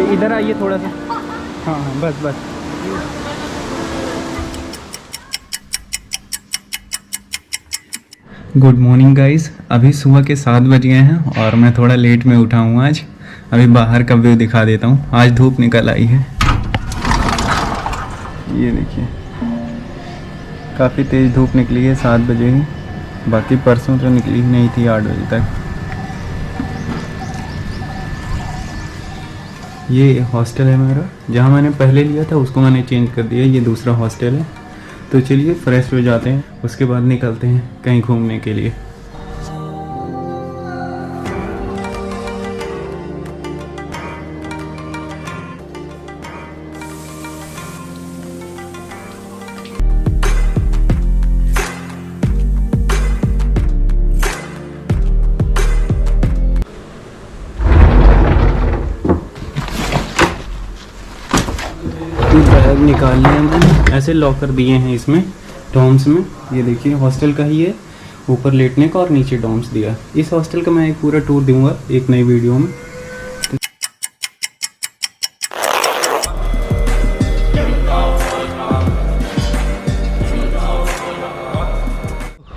इधर आइए थोड़ा सा। हाँ हाँ बस बस। गुड मॉर्निंग गाइस, अभी सुबह के 7 बज गए हैं और मैं थोड़ा लेट में उठा हूँ आज। अभी बाहर का व्यू दिखा देता हूँ। आज धूप निकल आई है, ये देखिए काफ़ी तेज़ धूप निकली है 7 बजे ही। बाकी परसों तो निकली ही नहीं थी 8 बजे तक। ये हॉस्टल है मेरा, जहाँ मैंने पहले लिया था उसको मैंने चेंज कर दिया। ये दूसरा हॉस्टल है। तो चलिए फ्रेश हो जाते हैं, उसके बाद निकलते हैं कहीं घूमने के लिए। बैग निकाल लिया मैंने, ऐसे लॉकर दिए हैं इसमें डॉम्स में। ये देखिए हॉस्टल का ही है, ऊपर लेटने का और नीचे डॉम्स दिया। इस हॉस्टल का मैं एक पूरा टूर दूंगा एक नई वीडियो में।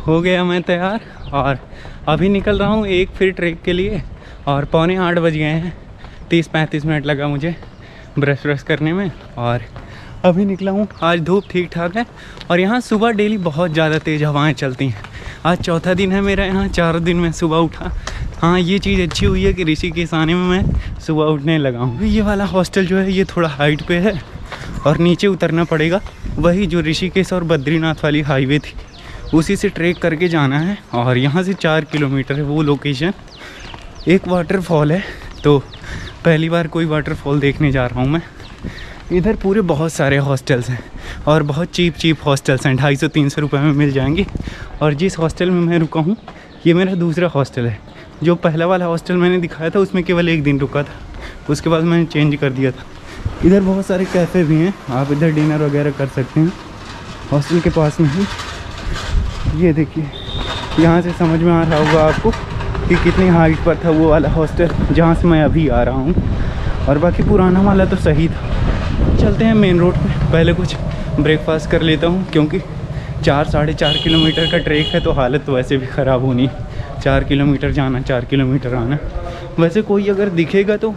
हो गया मैं तैयार और अभी निकल रहा हूँ एक फिर ट्रैक के लिए। और 7:45 बज गए हैं। 30-35 मिनट लगा मुझे ब्रश करने में और अभी निकला हूँ। आज धूप ठीक ठाक है और यहाँ सुबह डेली बहुत ज़्यादा तेज़ हवाएं चलती हैं। आज चौथा दिन है मेरा यहाँ, 4 दिन में सुबह उठा। हाँ ये चीज़ अच्छी हुई है कि ऋषिकेश आने में मैं सुबह उठने लगा हूँ। ये वाला हॉस्टल जो है ये थोड़ा हाइट पे है और नीचे उतरना पड़ेगा। वही जो ऋषिकेश और बद्रीनाथ वाली हाईवे थी उसी से ट्रैक करके जाना है और यहाँ से 4 किलोमीटर है वो लोकेशन। एक वाटरफॉल है, तो पहली बार कोई वाटरफॉल देखने जा रहा हूँ मैं। इधर पूरे बहुत सारे हॉस्टल्स हैं और बहुत चीप हॉस्टल्स हैं, 250-300 रुपये में मिल जाएंगी। और जिस हॉस्टल में मैं रुका हूँ ये मेरा दूसरा हॉस्टल है। जो पहला वाला हॉस्टल मैंने दिखाया था उसमें केवल 1 दिन रुका था, उसके बाद मैंने चेंज कर दिया था। इधर बहुत सारे कैफ़े भी हैं, आप इधर डिनर वगैरह कर सकते हैं हॉस्टल के पास में ही। ये देखिए यहाँ से समझ में आ रहा होगा आपको कि कितनी हाइट पर था वो वाला हॉस्टल जहाँ से मैं अभी आ रहा हूँ। और बाकी पुराना वाला तो सही था। चलते हैं मेन रोड पे, पहले कुछ ब्रेकफास्ट कर लेता हूँ क्योंकि 4-4.5 किलोमीटर का ट्रैक है तो हालत तो वैसे भी ख़राब होनी। 4 किलोमीटर जाना 4 किलोमीटर आना। वैसे कोई अगर दिखेगा तो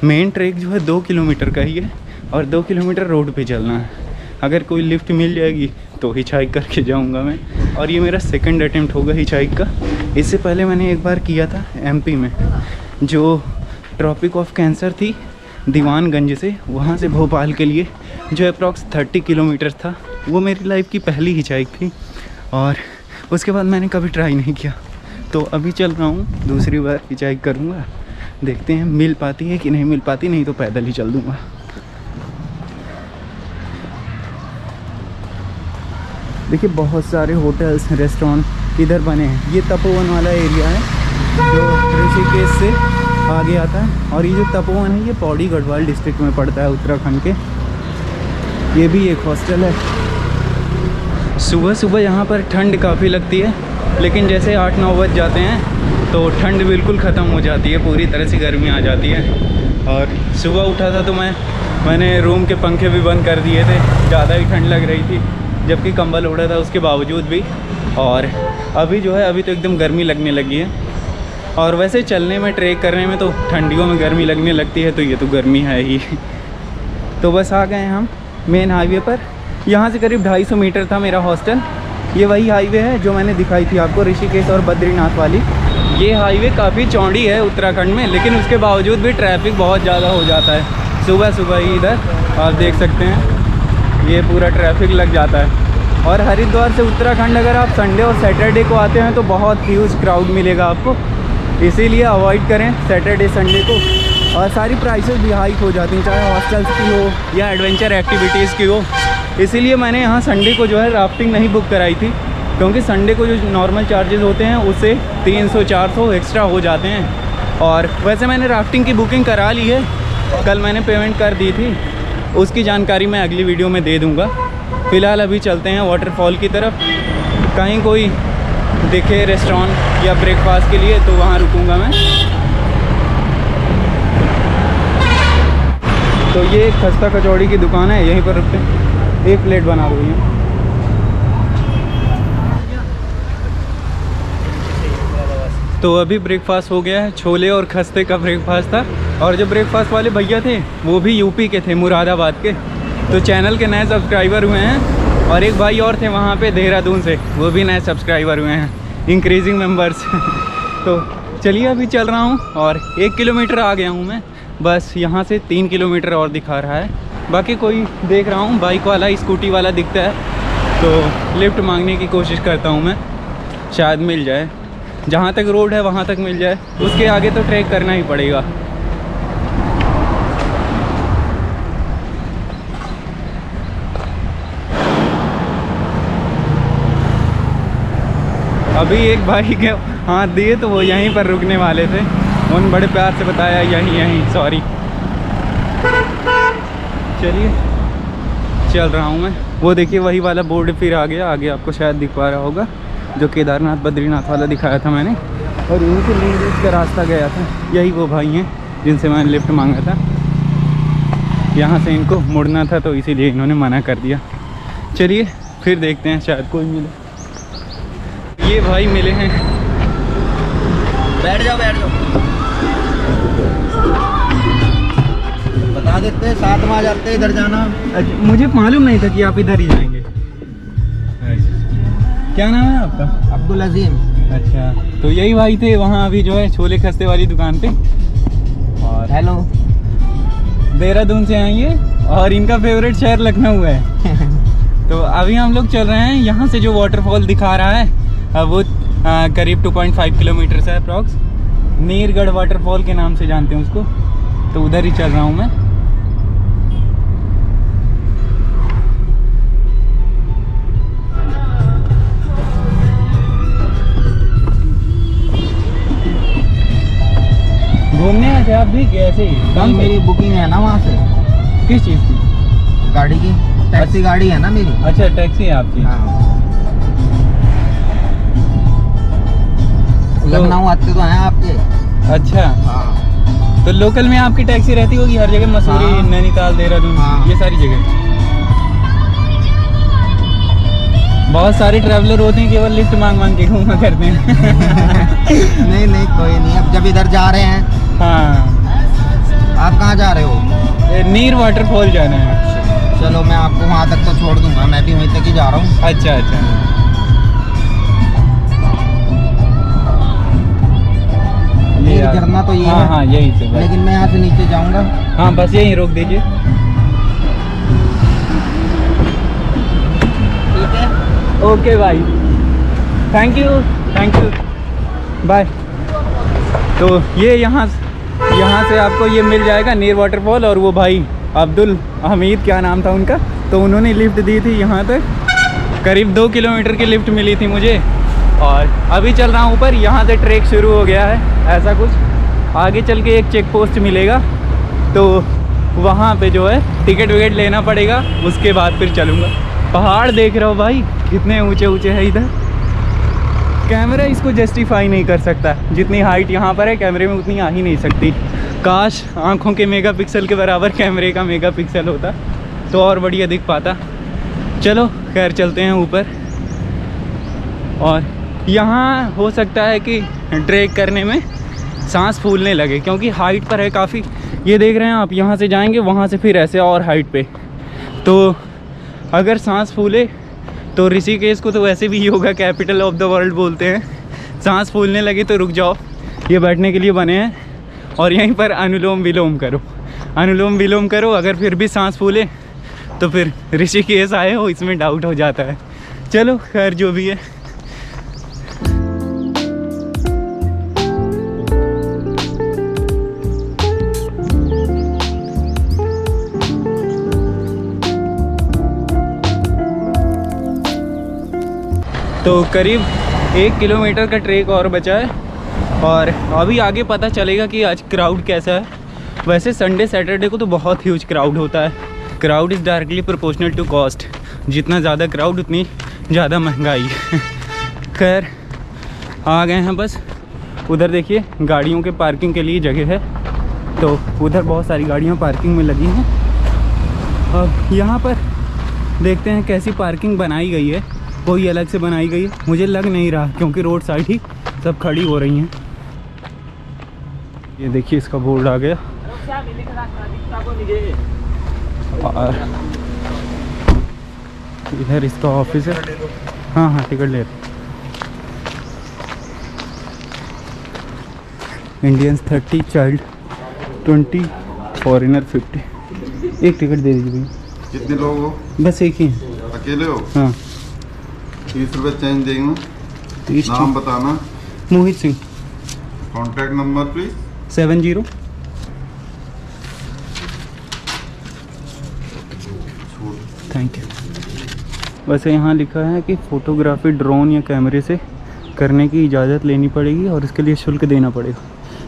मेन ट्रैक जो है 2 किलोमीटर का ही है और 2 किलोमीटर रोड पे चलना है। अगर कोई लिफ्ट मिल जाएगी तो हिचहाइक करके जाऊंगा मैं। और ये मेरा सेकंड अटेम्प्ट होगा हिचहाइक का। इससे पहले मैंने एक बार किया था एमपी में, जो ट्रॉपिक ऑफ कैंसर थी दीवानगंज से, वहाँ से भोपाल के लिए, जो अप्रॉक्स 30 किलोमीटर था। वो मेरी लाइफ की पहली हिचहाइक थी और उसके बाद मैंने कभी ट्राई नहीं किया। तो अभी चल रहा हूँ, दूसरी बार हिचहाइक करूँगा। देखते हैं मिल पाती है कि नहीं मिल पाती, नहीं तो पैदल ही चल दूँगा। देखिए बहुत सारे होटल्स रेस्टोरेंट इधर बने हैं। ये तपोवन वाला एरिया है जो ऋषिकेश से आगे आता है। और ये जो तपोवन है ये पौड़ी गढ़वाल डिस्ट्रिक्ट में पड़ता है, उत्तराखंड के। ये भी एक हॉस्टल है। सुबह सुबह यहाँ पर ठंड काफ़ी लगती है, लेकिन जैसे 8-9 बज जाते हैं तो ठंड बिल्कुल ख़त्म हो जाती है, पूरी तरह से गर्मी आ जाती है। और सुबह उठा था तो मैंने रूम के पंखे भी बंद कर दिए थे, ज़्यादा ही ठंड लग रही थी, जबकि कंबल ओढ़ा था उसके बावजूद भी। और अभी जो है अभी तो एकदम गर्मी लगने लगी है। और वैसे चलने में ट्रैक करने में तो ठंडियों में गर्मी लगने लगती है, तो ये तो गर्मी है ही। तो बस आ गए हम मेन हाईवे पर। यहाँ से करीब 250 मीटर था मेरा हॉस्टल। ये वही हाईवे है जो मैंने दिखाई थी आपको, ऋषिकेश और बद्रीनाथ वाली। ये हाईवे काफ़ी चौड़ी है उत्तराखंड में, लेकिन उसके बावजूद भी ट्रैफिक बहुत ज़्यादा हो जाता है सुबह सुबह ही। इधर आप देख सकते हैं ये पूरा ट्रैफिक लग जाता है। और हरिद्वार से उत्तराखंड अगर आप संडे और सैटरडे को आते हैं तो बहुत ह्यूज क्राउड मिलेगा आपको, इसीलिए अवॉइड करें सैटरडे संडे को। और सारी प्राइसेस भी हाइक हो जाती हैं, चाहे हॉस्टल्स की हो या एडवेंचर एक्टिविटीज़ की हो। इसीलिए मैंने यहाँ संडे को जो है राफ्टिंग नहीं बुक कराई थी, क्योंकि संडे को जो नॉर्मल चार्जेस होते हैं उससे 300-400 एक्स्ट्रा हो जाते हैं। और वैसे मैंने राफ्टिंग की बुकिंग करा ली है, कल मैंने पेमेंट कर दी थी। उसकी जानकारी मैं अगली वीडियो में दे दूँगा। फ़िलहाल अभी चलते हैं वाटरफॉल की तरफ। कहीं कोई दिखे रेस्टोरेंट या ब्रेकफास्ट के लिए तो वहाँ रुकूंगा मैं। तो ये खस्ता कचौड़ी की दुकान है, यहीं पर रुकते हैं। एक प्लेट बना दो ये। तो अभी ब्रेकफास्ट हो गया है, छोले और खस्ते का ब्रेकफास्ट था। और जो ब्रेकफास्ट वाले भैया थे वो भी यूपी के थे, मुरादाबाद के। तो चैनल के नए सब्सक्राइबर हुए हैं। और एक भाई और थे वहाँ पे देहरादून से, वो भी नए सब्सक्राइबर हुए हैं, इंक्रीजिंग मेंबर्स। तो चलिए अभी चल रहा हूँ और 1 किलोमीटर आ गया हूँ मैं। बस यहाँ से 3 किलोमीटर और दिखा रहा है। बाकी कोई देख रहा हूँ बाइक वाला, स्कूटी वाला दिखता है तो लिफ्ट मांगने की कोशिश करता हूँ मैं, शायद मिल जाए। जहाँ तक रोड है वहाँ तक मिल जाए, उसके आगे तो ट्रैक करना ही पड़ेगा। अभी एक भाई के हाथ दिए तो वो यहीं पर रुकने वाले थे, उन बड़े प्यार से बताया यहीं सॉरी। चलिए चल रहा हूँ मैं। वो देखिए वही वाला बोर्ड फिर आ गया, आगे आपको शायद दिख पा रहा होगा, जो केदारनाथ बद्रीनाथ वाला दिखाया था मैंने। और यहीं से मेन रोड का रास्ता गया था। यही वो भाई हैं जिनसे मैंने लिफ्ट मांगा था। यहाँ से इनको मुड़ना था तो इसीलिए इन्होंने मना कर दिया। चलिए फिर देखते हैं, शायद कोई मिले। ये भाई मिले हैं। बैठ जाओ बता देते, साथ में आ जाते, इधर जाना। अच्छा, मुझे मालूम नहीं था कि आप इधर ही जाएंगे। क्या नाम है आपका? अब्दुल अजीम। अच्छा, तो यही भाई थे वहाँ अभी जो है छोले खस्ते वाली दुकान पे। और हेलो, देहरादून से आएंगे और इनका फेवरेट शहर लखनऊ है। तो अभी हम लोग चल रहे हैं, यहाँ से जो वाटरफॉल दिखा रहा है वो करीब 2.5 किलोमीटर से अप्रॉक्स, नीरगढ़ वाटरफॉल के नाम से जानते हैं उसको। तो उधर ही चल रहा हूँ मैं। घूमने आए थे आप भी कैसे? मेरी बुकिंग है ना वहाँ से। किस चीज़ की? गाड़ी की, टैक्सी गाड़ी है ना मेरी। अच्छा, टैक्सी है आपकी? हाँ। लखनऊ आते तो हैं आपके। अच्छा हाँ। तो लोकल में आपकी टैक्सी रहती होगी हर जगह, मसूरी, हाँ। नैनीताल, देहरादून, हाँ। ये सारी जगह। बहुत सारे ट्रैवलर होते हैं केवल लिफ्ट मांग मांग के घूमा करते हैं। नहीं कोई नहीं, अब जब इधर जा रहे हैं। हाँ। आप कहाँ जा रहे हो? नीर वाटरफॉल जाना है। चलो मैं आपको वहाँ तक तो छोड़ दूंगा, मैं भी वहीं तक ही जा रहा हूँ। अच्छा। नीर झरना तो ये है। हाँ यही से बस। लेकिन मैं यहाँ से नीचे जाऊँगा। हाँ बस यहीं रोक दीजिए। ठीक है, ओके भाई, थैंक यू बाय। तो ये यहाँ से आपको ये मिल जाएगा नीर वाटरफॉल। और वो भाई अब्दुल हमीद, क्या नाम था उनका, तो उन्होंने लिफ्ट दी थी यहाँ तक, करीब 2 किलोमीटर की लिफ्ट मिली थी मुझे। और अभी चल रहा हूँ ऊपर, यहाँ से ट्रैक शुरू हो गया है ऐसा कुछ। आगे चल के एक चेक पोस्ट मिलेगा, तो वहाँ पे जो है टिकट विकेट लेना पड़ेगा, उसके बाद फिर चलूँगा। पहाड़ देख रहे हो भाई कितने ऊंचे ऊंचे है इधर। कैमरा इसको जस्टिफाई नहीं कर सकता, जितनी हाइट यहाँ पर है कैमरे में उतनी आ ही नहीं सकती। काश आँखों के मेगापिक्सल के बराबर कैमरे का मेगापिक्सल होता तो और बढ़िया दिख पाता। चलो खैर चलते हैं ऊपर। और यहाँ हो सकता है कि ट्रैक करने में सांस फूलने लगे, क्योंकि हाइट पर है काफ़ी। ये देख रहे हैं आप, यहाँ से जाएंगे वहाँ से फिर ऐसे और हाइट पे। तो अगर सांस फूले तो ऋषिकेश को तो वैसे भी yoga capital of the world बोलते हैं। सांस फूलने लगे तो रुक जाओ, ये बैठने के लिए बने हैं। और यहीं पर अनुलोम विलोम करो। अगर फिर भी सांस फूले तो फिर ऋषिकेश आए हो इसमें डाउट हो जाता है। चलो खैर जो भी है। तो करीब 1 किलोमीटर का ट्रैक और बचा है। और अभी आगे पता चलेगा कि आज क्राउड कैसा है। वैसे संडे सैटरडे को तो बहुत ह्यूज क्राउड होता है। Crowd is directly proportional to cost. जितना ज़्यादा क्राउड उतनी ज़्यादा महंगाई। खैर आ गए हैं बस। उधर देखिए गाड़ियों के पार्किंग के लिए जगह है, तो उधर बहुत सारी गाड़ियाँ पार्किंग में लगी हैं। अब यहाँ पर देखते हैं कैसी पार्किंग बनाई गई है, कोई अलग से बनाई गई है मुझे लग नहीं रहा, क्योंकि रोड साइड ही सब खड़ी हो रही हैं। ये देखिए इसका बोर्ड आ गया और इधर इसका ऑफिस है। हाँ हाँ टिकट ले इंडियंस 30, चाइल्ड 20, फॉरेनर 50। एक टिकट दे दीजिए भैया। कितने लोग हो? बस एक ही है। अकेले हो? हाँ 30 रुपये चेंज देंगे। 30। नाम बताना। Mohit Singh. Contact number please. 70। Thank you. वैसे यहाँ लिखा है कि फ़ोटोग्राफी ड्रोन या कैमरे से करने की इजाज़त लेनी पड़ेगी और इसके लिए शुल्क देना पड़ेगा,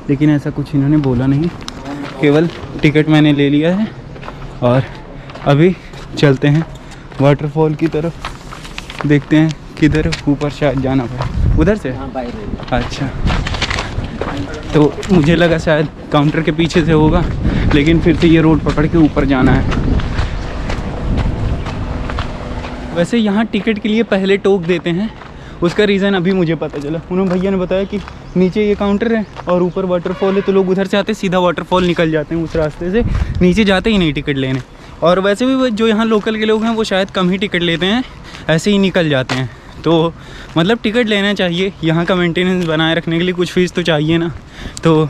लेकिन ऐसा कुछ इन्होंने बोला नहीं, केवल टिकट मैंने ले लिया है और अभी चलते हैं वाटरफॉल की तरफ। देखते हैं किधर, ऊपर शायद जाना पड़े। उधर से? अच्छा, तो मुझे लगा शायद काउंटर के पीछे से होगा, लेकिन फिर से ये रोड पकड़ के ऊपर जाना है। वैसे यहाँ टिकट के लिए पहले टोक देते हैं, उसका रीज़न अभी मुझे पता चला। उन्होंने भैया ने बताया कि नीचे ये काउंटर है और ऊपर वाटरफॉल है, तो लोग उधर से आते सीधा वाटरफॉल निकल जाते हैं उस रास्ते से, नीचे जाते ही नहीं टिकट लेने। और वैसे भी जो यहाँ लोकल के लोग हैं वो शायद कम ही टिकट लेते हैं, ऐसे ही निकल जाते हैं। तो मतलब टिकट लेना चाहिए, यहाँ का मेंटेनेंस बनाए रखने के लिए कुछ फ़ीस तो चाहिए ना। तो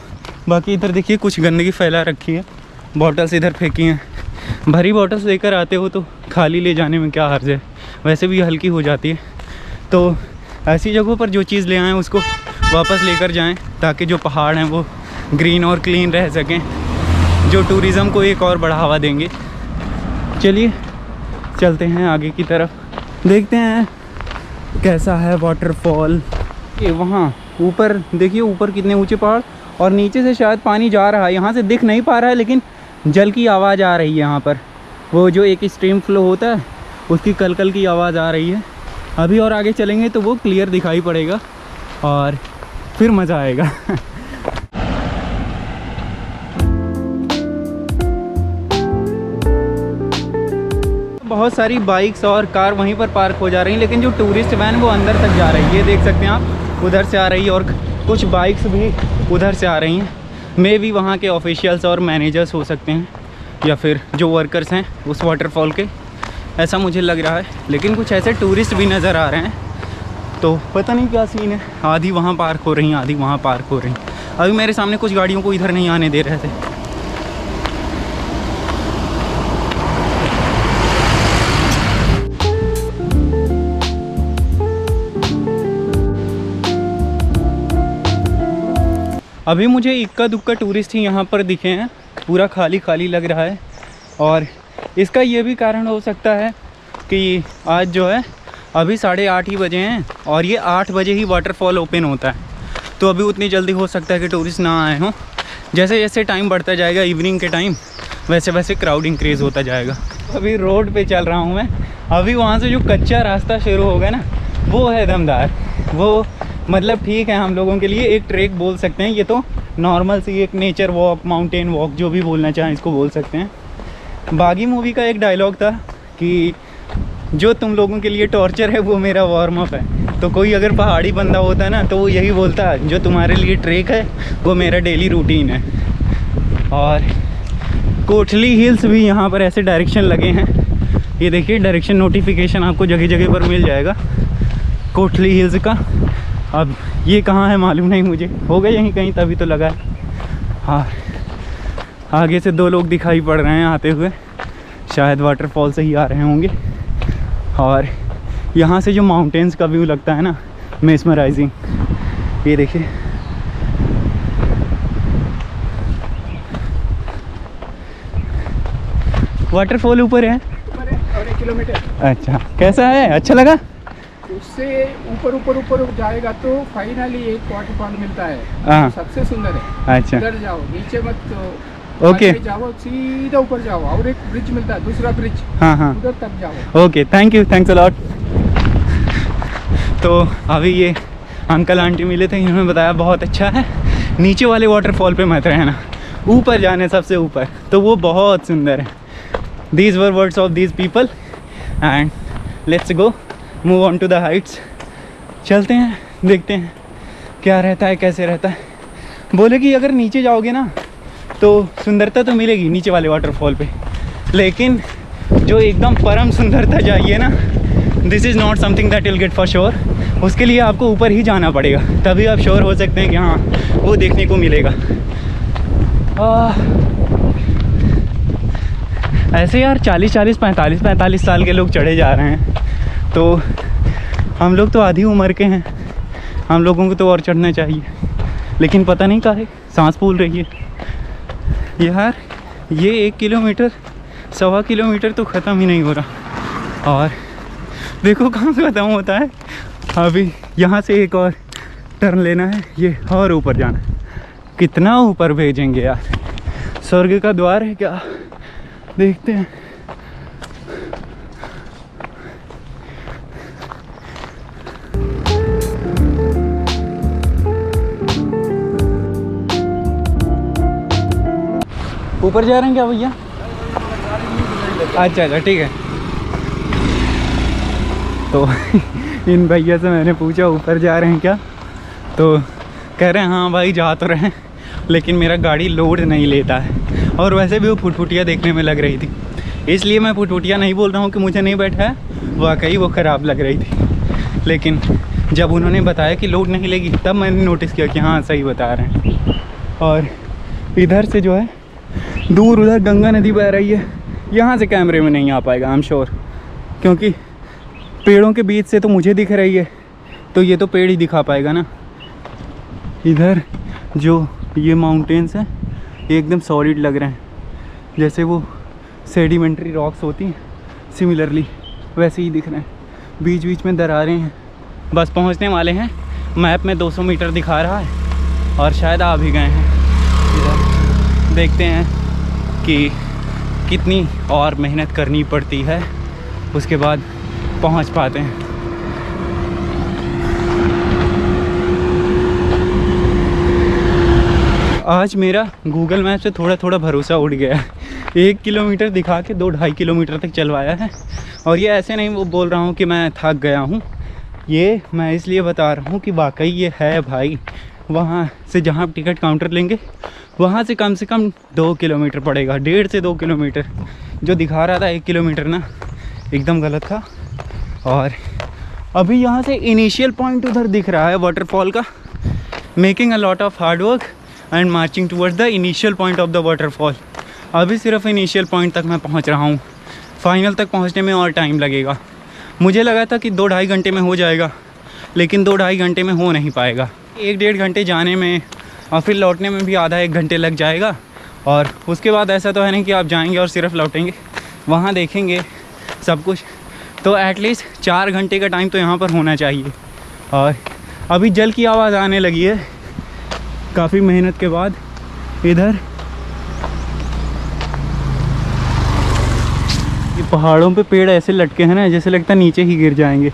बाकी इधर देखिए कुछ गंदगी फैला रखी है, बॉटल्स इधर फेंकी हैं। भरी बॉटल्स लेकर आते हो तो खाली ले जाने में क्या हर्ज है, वैसे भी हल्की हो जाती है। तो ऐसी जगहों पर जो चीज़ ले आएँ उसको वापस लेकर जाएं, ताकि जो पहाड़ हैं वो ग्रीन और क्लीन रह सकें, जो टूरिज़्म को एक और बढ़ावा देंगे। चलिए चलते हैं आगे की तरफ, देखते हैं कैसा है वाटरफॉल। ये वहाँ ऊपर देखिए, ऊपर कितने ऊंचे पहाड़ और नीचे से शायद पानी जा रहा है, यहाँ से दिख नहीं पा रहा है लेकिन जल की आवाज़ आ रही है यहाँ पर। वो जो एक स्ट्रीम फ्लो होता है उसकी कलकल की आवाज़ आ रही है। अभी और आगे चलेंगे तो वो क्लियर दिखाई पड़ेगा और फिर मज़ा आएगा। बहुत सारी बाइक्स और कार वहीं पर पार्क हो जा रही हैं, लेकिन जो टूरिस्ट वैन वो अंदर तक जा रही है। ये देख सकते हैं आप, उधर से आ रही है और कुछ बाइक्स भी उधर से आ रही हैं। मे भी वहाँ के ऑफिशियल्स और मैनेजर्स हो सकते हैं या फिर जो वर्कर्स हैं उस वाटरफॉल के, ऐसा मुझे लग रहा है। लेकिन कुछ ऐसे टूरिस्ट भी नज़र आ रहे हैं, तो पता नहीं क्या सीन है। आधी वहाँ पार्क हो रही हैं, आधी वहाँ पार्क हो रही हैं। अभी मेरे सामने कुछ गाड़ियों को इधर नहीं आने दे रहे थे। अभी मुझे इक्का दुक्का टूरिस्ट ही यहाँ पर दिखे हैं, पूरा खाली खाली लग रहा है। और इसका ये भी कारण हो सकता है कि आज जो है अभी 8:30 ही बजे हैं और ये 8 बजे ही वाटरफॉल ओपन होता है, तो अभी उतनी जल्दी हो सकता है कि टूरिस्ट ना आए हों। जैसे जैसे टाइम बढ़ता जाएगा इवनिंग के टाइम, वैसे वैसे क्राउड इंक्रीज़ होता जाएगा। अभी रोड पे चल रहा हूँ मैं, अभी वहाँ से जो कच्चा रास्ता शुरू होगा ना वो है दमदार। वो मतलब ठीक है, हम लोगों के लिए एक ट्रैक बोल सकते हैं। ये तो नॉर्मल सी एक नेचर वॉक, माउंटेन वॉक, जो भी बोलना चाहें इसको बोल सकते हैं। बागी मूवी का एक डायलॉग था कि जो तुम लोगों के लिए टॉर्चर है वो मेरा वार्म अप है। तो कोई अगर पहाड़ी बंदा होता ना तो वो यही बोलता, जो तुम्हारे लिए ट्रैक है वो मेरा डेली रूटीन है। और कोटली हिल्स भी यहाँ पर ऐसे डायरेक्शन लगे हैं, ये देखिए डायरेक्शन नोटिफिकेशन आपको जगह जगह पर मिल जाएगा कोटली हिल्स का। अब ये कहाँ है मालूम नहीं मुझे, होगा यहीं कहीं तभी तो लगा है। हाँ, आगे से 2 लोग दिखाई पड़ रहे हैं आते हुए, शायद वाटरफॉल से ही आ रहे होंगे। और यहाँ से जो माउंटेन्स का व्यू लगता है ना, मेस्मराइजिंग। ये देखिए वाटरफॉल ऊपर है और 1 किलोमीटर। अच्छा, कैसा है, अच्छा लगा? उससे ऊपर ऊपर ऊपर जाएगा तो फाइनली एक वाटरफॉल मिलता है, हाँ। सबसे सुंदर है। अच्छा, उधर जाओ, नीचे मत तो ओके। जाओ, सीधा ऊपर जाओ और एक ब्रिज मिलता है, दूसरा ब्रिज, हाँ हाँ, उधर तक जाओ। Okay, thank you, thanks a lot. तो अभी ये अंकल आंटी मिले थे, इन्होंने बताया बहुत अच्छा है, नीचे वाले वाटरफॉल पे मत रहना, ऊपर जाने सबसे ऊपर, तो वो बहुत सुंदर है। These were words of these people and let's go move on to the heights. चलते हैं, देखते हैं क्या रहता है, कैसे रहता है। बोले कि अगर नीचे जाओगे ना तो सुंदरता तो मिलेगी नीचे वाले वाटरफॉल पे, लेकिन जो एकदम परम सुंदरता चाहिए ना, this is not something that will get for sure. उसके लिए आपको ऊपर ही जाना पड़ेगा, तभी आप श्योर हो सकते हैं कि हाँ वो देखने को मिलेगा। ऐसे यार 40-40, 45-45 साल के लोग चढ़े जा रहे हैं, तो हम लोग तो आधी उम्र के हैं, हम लोगों को तो और चढ़ना चाहिए, लेकिन पता नहीं काहे सांस फूल रही है यार। ये 1 किलोमीटर 1.25 किलोमीटर तो ख़त्म ही नहीं हो रहा, और देखो कहाँ ख़त्म होता है। अभी यहाँ से एक और टर्न लेना है, ये और ऊपर जाना है। कितना ऊपर भेजेंगे यार, स्वर्ग का द्वार है क्या, देखते हैं। ऊपर जा रहे हैं क्या भैया? अच्छा ठीक है। तो इन भैया से मैंने पूछा ऊपर जा रहे हैं क्या, तो कह रहे हैं हाँ भाई जा तो रहे हैं, लेकिन मेरा गाड़ी लोड नहीं लेता है। और वैसे भी वो फुटफुटिया देखने में लग रही थी, इसलिए मैं फुटफुटिया नहीं बोल रहा हूँ कि मुझे नहीं बैठा है, वाकई वो ख़राब लग रही थी। लेकिन जब उन्होंने बताया कि लोड नहीं लेगी, तब मैंने नोटिस किया कि हाँ सही बता रहे हैं। और इधर से जो है दूर उधर गंगा नदी बह रही है, यहाँ से कैमरे में नहीं आ पाएगा आई एम श्योर, क्योंकि पेड़ों के बीच से तो मुझे दिख रही है, तो ये तो पेड़ ही दिखा पाएगा ना। इधर जो ये माउंटेन्स हैं ये एकदम सॉलिड लग रहे हैं, जैसे वो सेडिमेंट्री रॉक्स होती हैं, सिमिलरली वैसे ही दिख रहे हैं। बीच बीच में दरारें हैं। बस पहुंचने वाले हैं, मैप में 200 मीटर दिखा रहा है और शायद आ भी गए हैं। इधर देखते हैं कि कितनी और मेहनत करनी पड़ती है, उसके बाद पहुंच पाते हैं। आज मेरा गूगल मैप से थोड़ा थोड़ा भरोसा उड़ गया है। 1 किलोमीटर दिखा के 2-2.5 किलोमीटर तक चलवाया है। और ये ऐसे नहीं वो बोल रहा हूँ कि मैं थक गया हूँ, ये मैं इसलिए बता रहा हूँ कि वाकई ये है भाई। वहाँ से जहाँ आप टिकट काउंटर लेंगे वहाँ से कम 2 किलोमीटर पड़ेगा, 1.5 से 2 किलोमीटर। जो दिखा रहा था 1 किलोमीटर ना, एकदम गलत था। और अभी यहाँ से इनिशियल पॉइंट उधर दिख रहा है वाटरफॉल का। Making a lot of hard work and marching towards the initial point of the waterfall. अभी सिर्फ इनिशियल पॉइंट तक मैं पहुँच रहा हूँ, फाइनल तक पहुँचने में और टाइम लगेगा। मुझे लगा था कि 2-2.5 घंटे में हो जाएगा, लेकिन 2-2.5 घंटे में हो नहीं पाएगा। 1-1.5 घंटे जाने में और फिर लौटने में भी आधा 1 घंटे लग जाएगा। और उसके बाद ऐसा तो है नहीं कि आप जाएंगे और सिर्फ लौटेंगे, वहाँ देखेंगे सब कुछ, तो एटलीस्ट 4 घंटे का टाइम तो यहाँ पर होना चाहिए। और अभी जल की आवाज़ आने लगी है काफ़ी मेहनत के बाद। इधर ये पहाड़ों पे पेड़ ऐसे लटके हैं ना, जैसे लगता है नीचे ही गिर जाएंगे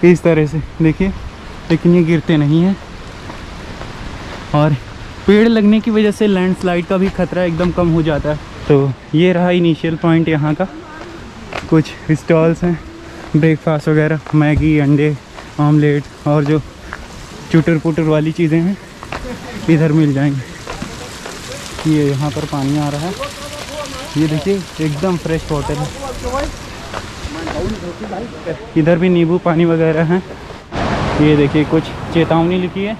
इस तरह से, देखिए, लेकिन ये गिरते नहीं हैं। और पेड़ लगने की वजह से लैंडस्लाइड का भी खतरा एकदम कम हो जाता है। तो ये रहा इनिशियल पॉइंट यहाँ का। कुछ स्टॉल्स हैं, ब्रेकफास्ट वगैरह, मैगी, अंडे, ऑमलेट और जो चुटर पुटर वाली चीज़ें हैं इधर मिल जाएंगी। ये यहाँ पर पानी आ रहा है, ये देखिए एकदम फ्रेश वाटर है। इधर भी नींबू पानी वगैरह हैं। ये देखिए कुछ चेतावनी लिखी है